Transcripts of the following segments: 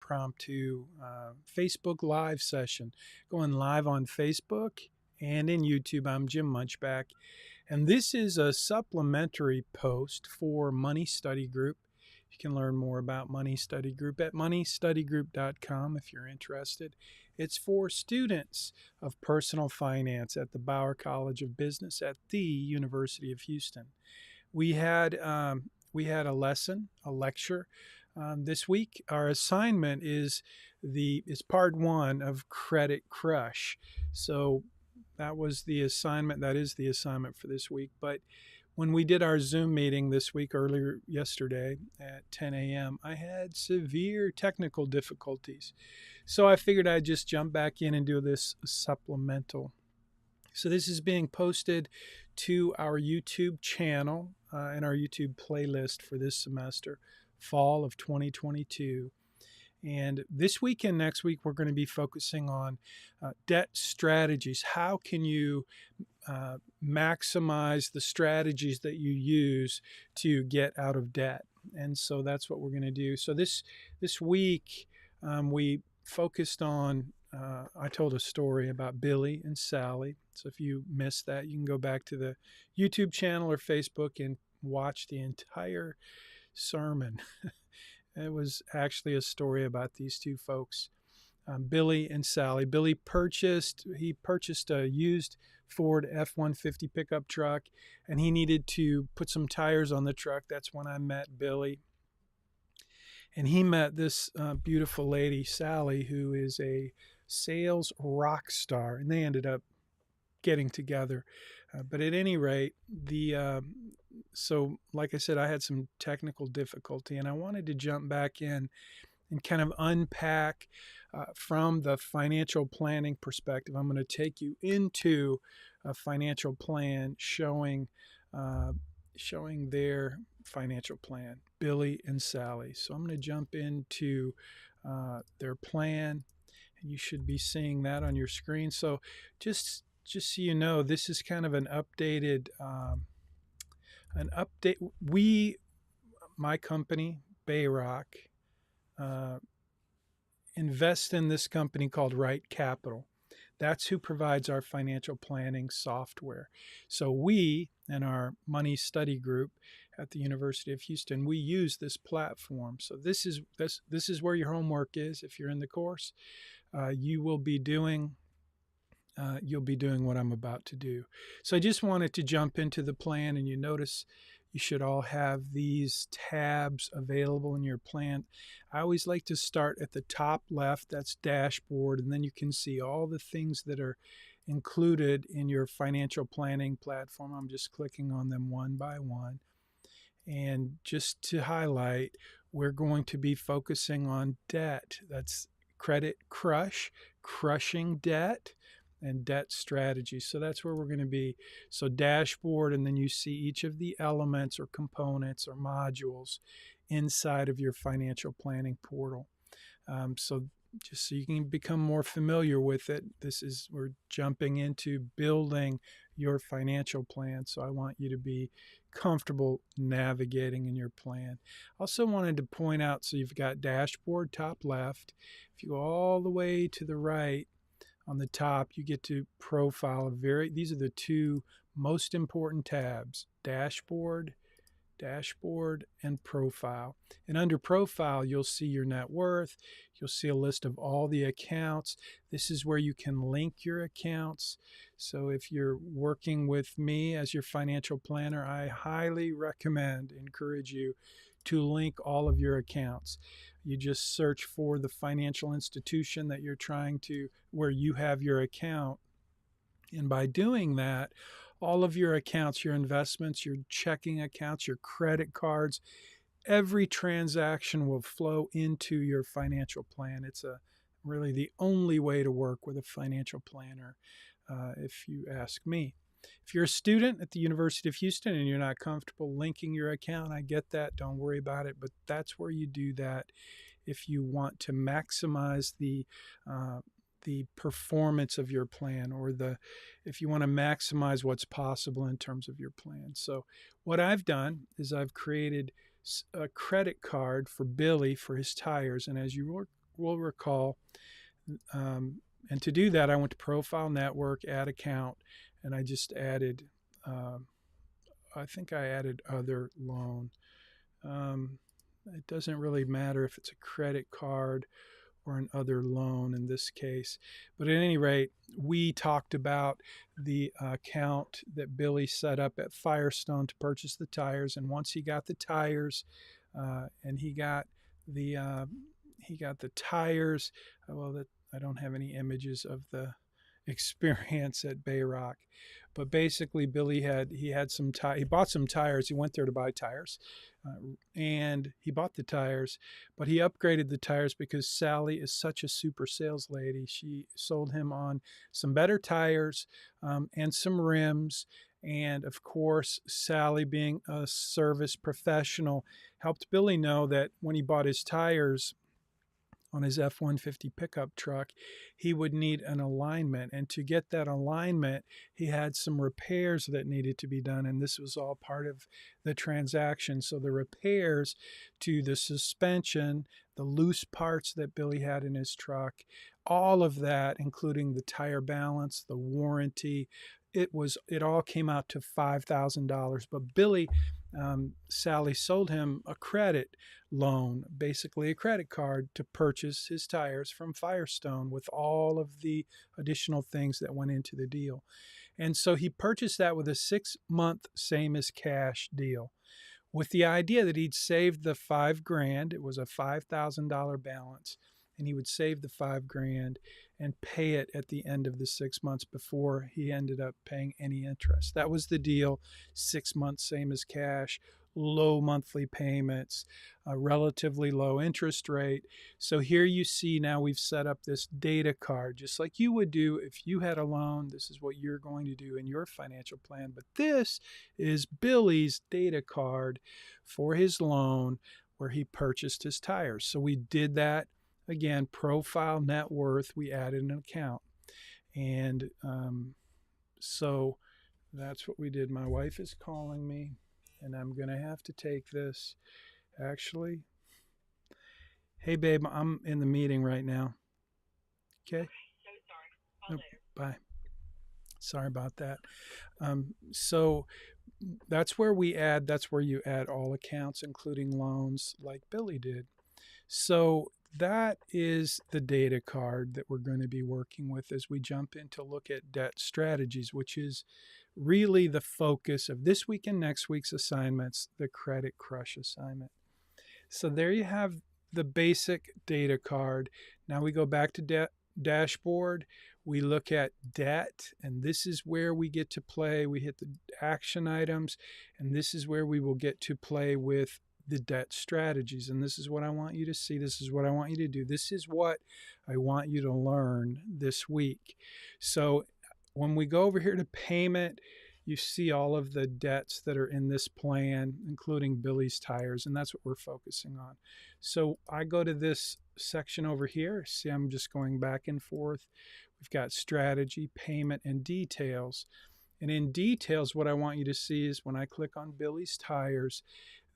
impromptu Facebook Live session, going live on Facebook and in YouTube. I'm Jim Munchback, and this is a supplementary post for Money Study Group. You can learn more about Money Study Group at moneystudygroup.com if you're interested. It's for students of personal finance at the Bauer College of Business at the University of Houston. We had a lecture this week. Our assignment is part one of Credit Crush. So that was the assignment. That is the assignment for this week. But when we did our Zoom meeting this week, earlier yesterday at 10 a.m., I had severe technical difficulties. So I figured I'd just jump back in and do this supplemental. So this is being posted to our YouTube channel and our YouTube playlist for this semester, fall of 2022. And this week and next week, we're going to be focusing on debt strategies. How can you maximize the strategies that you use to get out of debt? And so that's what we're going to do. So this week, we focused on, I told a story about Billy and Sally. So if you missed that, you can go back to the YouTube channel or Facebook and watch the entire sermon. It was actually a story about these two folks, Billy and Sally. Billy purchased a used Ford F-150 pickup truck, and he needed to put some tires on the truck. That's when I met Billy. And he met this beautiful lady, Sally, who is a sales rock star, and they ended up getting together. But at any rate, so like I said, I had some technical difficulty, and I wanted to jump back in and kind of unpack from the financial planning perspective. I'm going to take you into a financial plan showing their financial plan, Billy and Sally. So I'm going to jump into their plan, and you should be seeing that on your screen. So just so you know, this is kind of an update. My company, Bayrock, invest in this company called Right Capital. That's who provides our financial planning software. So we and our Money Study Group at the University of Houston, we use this platform. So this is where your homework is. If you're in the course, you'll be doing what I'm about to do. So I just wanted to jump into the plan, and you notice you should all have these tabs available in your plan. I always like to start at the top left, that's dashboard, and then you can see all the things that are included in your financial planning platform. I'm just clicking on them one by one. And just to highlight, we're going to be focusing on debt. That's Credit Crush, crushing debt, and debt strategy. So that's where we're going to be. So dashboard, and then you see each of the elements or components or modules inside of your financial planning portal. So just so you can become more familiar with it, we're jumping into building your financial plan. So I want you to be comfortable navigating in your plan. Also wanted to point out, so you've got dashboard top left. If you go all the way to the right, on the top, you get to profile. These are the two most important tabs: dashboard, and profile. And under profile, you'll see your net worth. You'll see a list of all the accounts. This is where you can link your accounts. So if you're working with me as your financial planner, I highly encourage you to link all of your accounts. You just search for the financial institution that you're where you have your account. And by doing that, all of your accounts, your investments, your checking accounts, your credit cards, every transaction will flow into your financial plan. It's really the only way to work with a financial planner, if you ask me. If you're a student at the University of Houston and you're not comfortable linking your account, I get that. Don't worry about it. But that's where you do that if you want to maximize the performance of your plan, or if you want to maximize what's possible in terms of your plan. So what I've done is I've created a credit card for Billy for his tires. And as you will recall. And to do that, I went to Profile Network, Add Account, and I just added, I think I added Other Loan. It doesn't really matter if it's a credit card or an other loan in this case. But at any rate, we talked about the account that Billy set up at Firestone to purchase the tires. And once he got the tires, and he got the tires. I don't have any images of the experience at Bayrock, but basically Billy had some he bought some tires. He went there to buy tires, and he bought the tires, but he upgraded the tires because Sally is such a super sales lady. She sold him on some better tires, and some rims. And of course, Sally, being a service professional, helped Billy know that when he bought his tires on his F-150 pickup truck, he would need an alignment. And to get that alignment, he had some repairs that needed to be done. And this was all part of the transaction. So the repairs to the suspension, the loose parts that Billy had in his truck, all of that, including the tire balance, the warranty, it all came out to $5,000. But Sally sold him a credit loan, basically a credit card, to purchase his tires from Firestone with all of the additional things that went into the deal. And so he purchased that with a 6-month same as cash deal, with the idea that he'd save the $5,000. It was a $5,000 balance, and he would save the $5,000 and pay it at the end of the 6 months before he ended up paying any interest. That was the deal. 6 months, same as cash, low monthly payments, a relatively low interest rate. So here you see now we've set up this data card, just like you would do if you had a loan. This is what you're going to do in your financial plan. But this is Billy's data card for his loan where he purchased his tires. So we did that. Again, profile net worth, we added an account. And so that's what we did. My wife is calling me, and I'm going to have to take this. Actually, hey, babe, I'm in the meeting right now. Okay? So sorry. Call later. Bye. Sorry about that. So that's where you add all accounts, including loans, like Billy did. So that is the data card that we're going to be working with as we jump in to look at debt strategies, which is really the focus of this week and next week's assignments, the Credit Crush assignment. So there you have the basic data card. Now we go back to dashboard. We look at debt, and this is where we get to play. We hit the action items, and this is where we will get to play with the debt strategies. And this is what I want you to see. This is what I want you to do. This is what I want you to learn this week. So when we go over here to payment, you see all of the debts that are in this plan, including Billy's tires, and that's what we're focusing on. So I go to this section over here. See, I'm just going back and forth. We've got strategy, payment, and details. And in details, what I want you to see is when I click on Billy's tires,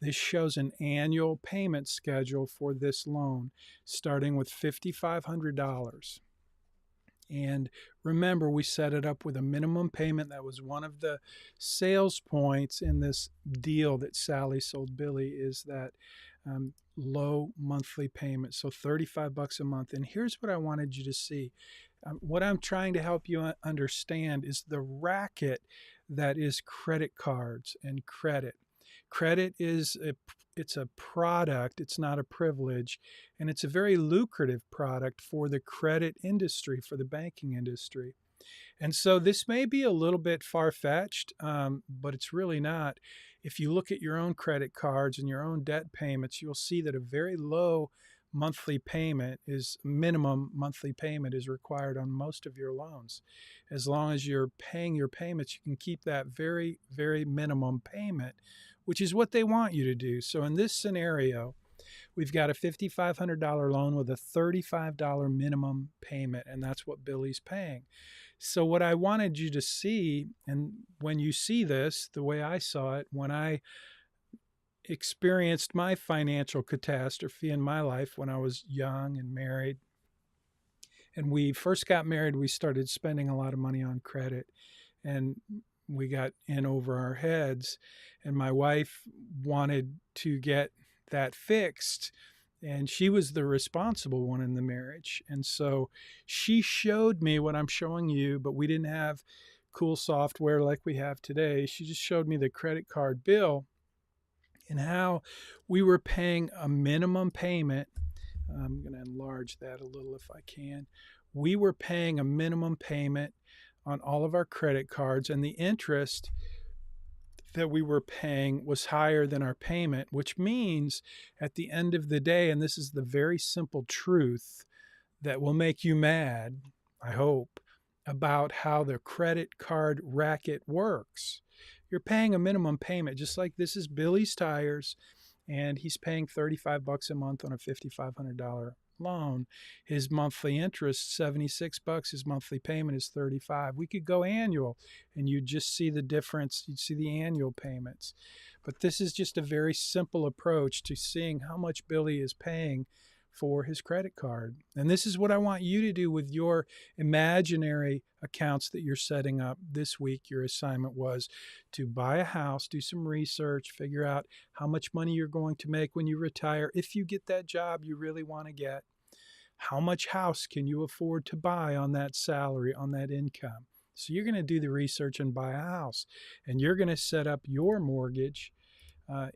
this shows an annual payment schedule for this loan, starting with $5,500. And remember, we set it up with a minimum payment. That was one of the sales points in this deal that Sally sold Billy, is that low monthly payment. So $35 a month. And here's what I wanted you to see. What I'm trying to help you understand is the racket that is credit cards and credit. Credit it's a product, it's not a privilege, and it's a very lucrative product for the credit industry, for the banking industry. And so this may be a little bit far-fetched, but it's really not. If you look at your own credit cards and your own debt payments, you'll see that a very low minimum monthly payment is required on most of your loans. As long as you're paying your payments, you can keep that very, very minimum payment, which is what they want you to do. So in this scenario, we've got a $5,500 loan with a $35 minimum payment, and that's what Billy's paying. So what I wanted you to see, and when you see this, the way I saw it, when I experienced my financial catastrophe in my life when I was young and married. And we first got married, we started spending a lot of money on credit, and we got in over our heads. And my wife wanted to get that fixed, and she was the responsible one in the marriage. And so she showed me what I'm showing you, but we didn't have cool software like we have today. She just showed me the credit card bill and how we were paying a minimum payment. I'm going to enlarge that a little if I can. We were paying a minimum payment on all of our credit cards, and the interest that we were paying was higher than our payment, which means at the end of the day, and this is the very simple truth that will make you mad, I hope, about how the credit card racket works. You're paying a minimum payment, just like this is Billy's Tires, and he's paying $35 a month on a $5,500 loan. His monthly interest $76, his monthly payment is $35. We could go annual and you'd just see the difference. You'd see the annual payments. But this is just a very simple approach to seeing how much Billy is paying for his credit card. And this is what I want you to do with your imaginary accounts that you're setting up this week. Your assignment was to buy a house, do some research, figure out how much money you're going to make when you retire. If you get that job you really want to get, how much house can you afford to buy on that salary, on that income? So you're going to do the research and buy a house, and you're going to set up your mortgage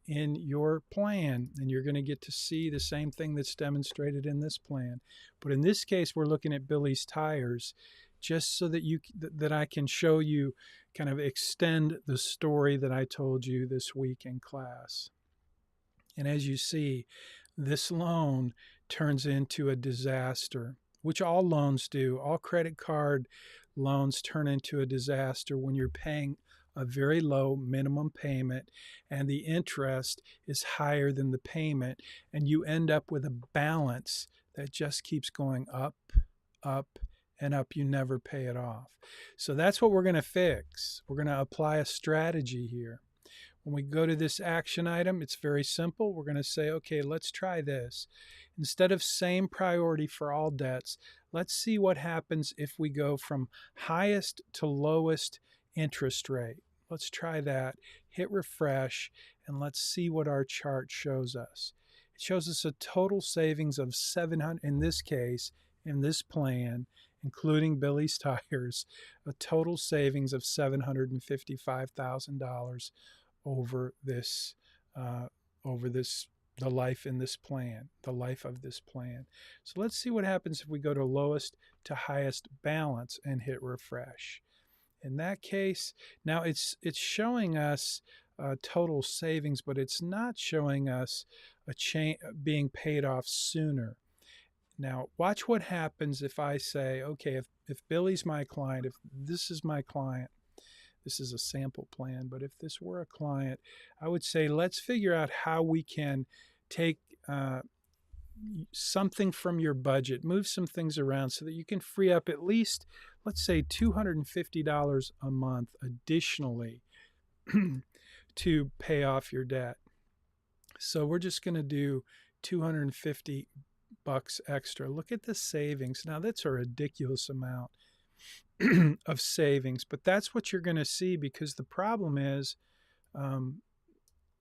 in your plan, and you're going to get to see the same thing that's demonstrated in this plan. But in this case, we're looking at Billy's Tires, just so that that I can show you, kind of extend the story that I told you this week in class. And as you see, this loan turns into a disaster, which all loans do. All credit card loans turn into a disaster when you're paying a very low minimum payment and the interest is higher than the payment, and you end up with a balance that just keeps going up, up, and up. You never pay it off. So that's what we're going to fix. We're going to apply a strategy here. When we go to this action item, it's very simple. We're going to say, okay, let's try this. Instead of same priority for all debts, let's see what happens if we go from highest to lowest interest rate. Let's try that. Hit refresh, and let's see what our chart shows us. It shows us a total savings of 700, in this case, in this plan, including Billy's Tires, a total savings of $755,000 over this the life in this plan, the life of this plan. So let's see what happens if we go to lowest to highest balance and hit refresh. In that case, now it's showing us total savings, but it's not showing us a being paid off sooner. Now watch what happens if I say, okay, if Billy's my client, if this is my client, this is a sample plan, but if this were a client, I would say, let's figure out how we can take something from your budget, move some things around so that you can free up at least, let's say, $250 a month additionally to pay off your debt. So we're just going to do $250 extra. Look at the savings. Now that's a ridiculous amount of savings, but that's what you're going to see, because the problem is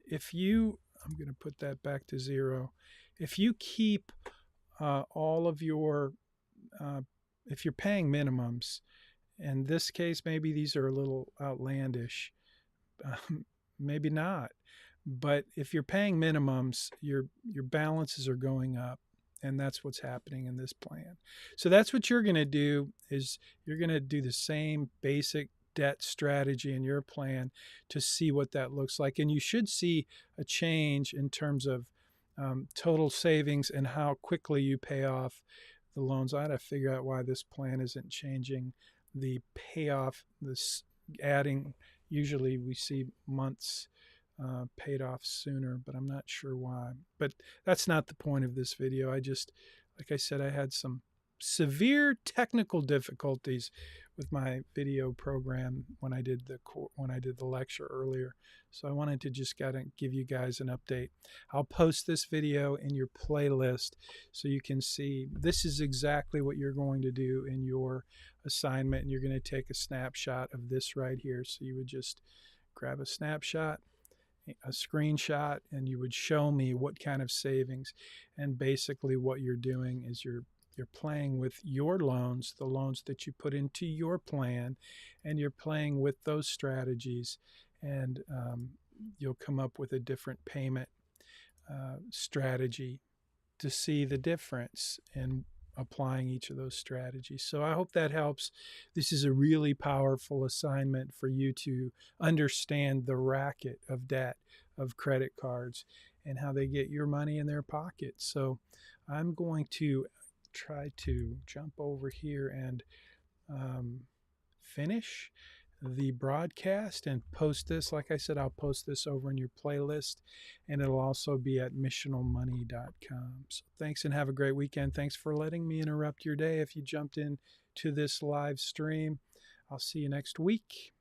if you, I'm going to put that back to zero, if you keep all of your, if you're paying minimums, in this case, maybe these are a little outlandish, maybe not, but if you're paying minimums, your balances are going up. And that's what's happening in this plan. So that's what you're going to do, is you're going to do the same basic debt strategy in your plan to see what that looks like. And you should see a change in terms of total savings and how quickly you pay off the loans. I had to figure out why this plan isn't changing the payoff, this adding, usually we see months paid off sooner, but I'm not sure why. But that's not the point of this video. I just, like I said, I had some severe technical difficulties with my video program when I did the lecture earlier. So I wanted to just gotta give you guys an update. I'll post this video in your playlist so you can see this is exactly what you're going to do in your assignment, and you're going to take a snapshot of this right here. So you would just grab a snapshot, a screenshot, and you would show me what kind of savings. And basically what you're doing is you're playing with your loans, the loans that you put into your plan, and you're playing with those strategies, and you'll come up with a different payment strategy to see the difference in applying each of those strategies. So I hope that helps. This is a really powerful assignment for you to understand the racket of debt, of credit cards, and how they get your money in their pockets. So I'm going to try to jump over here and finish the broadcast and post this. Like I said, I'll post this over in your playlist, and it'll also be at missionalmoney.com. So thanks and have a great weekend. Thanks for letting me interrupt your day if you jumped in to this live stream. I'll see you next week.